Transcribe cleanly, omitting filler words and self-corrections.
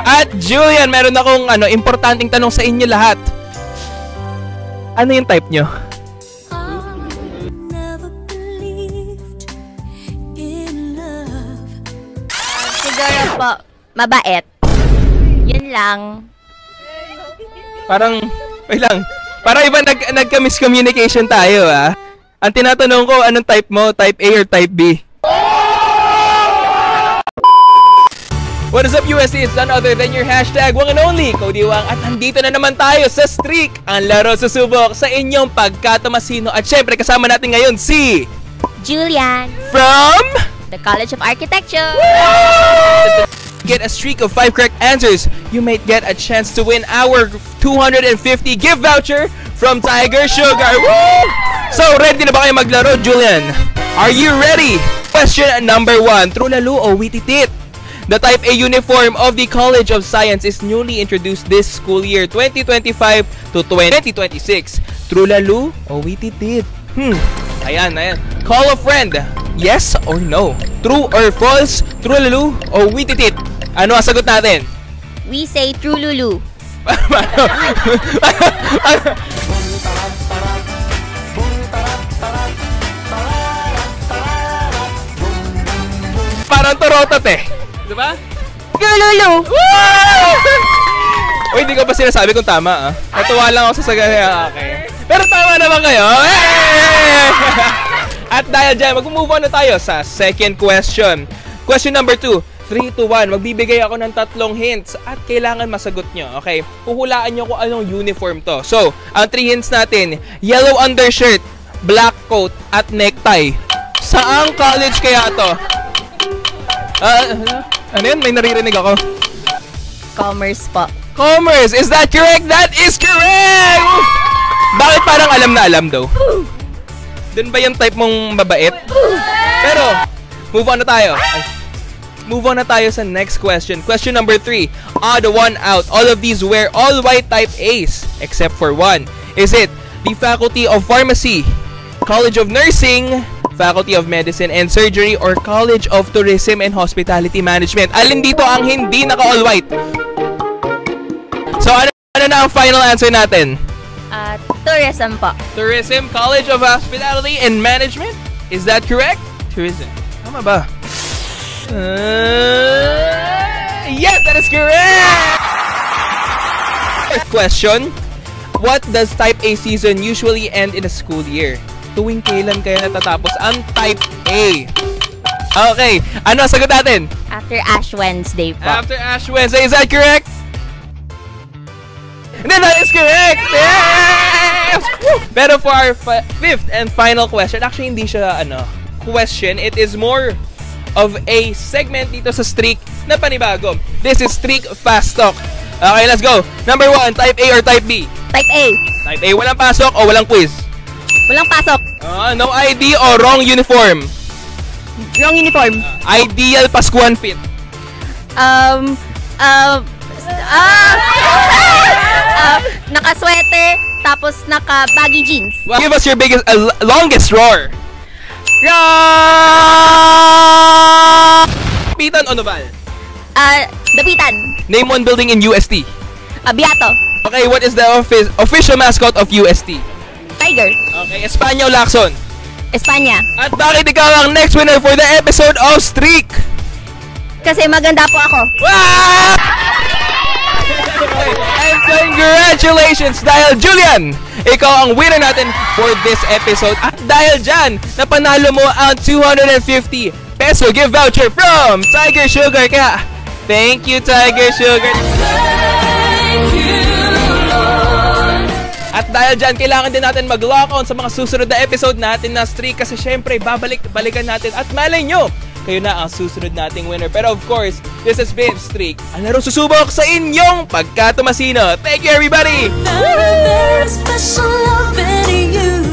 At Julian, meron akong importanteng tanong sa inyo lahat. Ano yung type nyo? Siguro po, mabait. Yun lang. Parang, wait lang. Parang iba nagka-miscommunication tayo, ah. Ang tinatanong ko, anong type mo? Type A or Type B? What is up, USC? It's none other than your hashtag one and only, Cody Wang. At andito na naman tayo sa Streak, ang laro susubok sa inyong pagkatamasino. At syempre, kasama natin ngayon si... Julian. From... the College of Architecture. Get a streak of 5 correct answers, you might get a chance to win our 250 gift voucher from Tiger Sugar. Woo! So, ready na ba kayo maglaro, Julian? Are you ready? Question number 1. True-lalo o wititit? The Type A uniform of the College of Science is newly introduced this school year 2025 to 2026. True-lalo o wititit? Ayan. Call a friend. Yes or no? True or false? True-lalo o wititit? Ano ang sagot natin? We say true lulu. Parang torotot eh. Diba? True lulu. Uy, hindi ko pa sinasabi kung tama, ah. Natuwa lang ako sa sagaya. Okay. Pero tama naman kayo. At dahil dyan, mag-move on na tayo sa second question. Question number 2. 3 to 1. Magbibigay ako ng 3 hints at kailangan masagot nyo. Okay? Huhulaan nyo kung anong uniform to. So, ang 3 hints natin, yellow undershirt, black coat, at necktie. Saang college kaya to? Ano yun? May naririnig ako. Commerce po. Commerce! Is that correct? That is correct! Bakit parang alam na alam daw? Dun ba yung type mong mabait? Pero, move on na tayo. Move on na tayo sa next question. Question number 3. Odd one out. All of these wear all white type A's, except for one. Is it the Faculty of Pharmacy, College of Nursing, Faculty of Medicine and Surgery, or College of Tourism and Hospitality Management? Alin dito ang hindi naka-all white? So, ano na ang final answer natin? Tourism po. Tourism, College of Hospitality and Management? Is that correct? Tourism. Tama ba? Yes, that is correct! First question. What does Type A season usually end in a school year? Tuwing kailan kaya natatapos ang Type A? Okay, ano ang sagot natin? After Ash Wednesday po. After Ash Wednesday, is that correct? And then that is correct! Yes! Pero for our fifth and final question, actually hindi siya question, it is more of a segment dito sa Streak na panibago. This is Streak Fast Talk. Okay, let's go. Number 1, Type A or Type B? Type A. Type A, walang pasok o walang quiz? Walang pasok. No ID o wrong uniform? Wrong uniform. Ideal Paskuhan fit? Naka-sweater, tapos naka-baggy jeans. Well, give us your biggest, longest roar. Dapitan o Noval? Dapitan. Name one building in UST. Beato. Okay, what is the official mascot of UST? Tiger. Okay, Espanya o Lacson? Espanya. At bakit ikaw ang next winner for the episode of Streak? Kasi maganda po ako. Wow! And congratulations dahil Julian, ikaw ang winner natin for this episode. At dahil dyan, napanalo mo ang 250 peso gift voucher from Tiger Sugar. Kaya, thank you Tiger Sugar. At dahil dyan, kailangan din natin mag-lock on sa mga susunod na episode natin na Streak. Kasi syempre, balikan natin. At malay nyo, kayo na ang susunod nating winner. Pero of course, this has been Streak, ang laro susubok sa inyong pagkatumasino. Thank you everybody! Very special love in you.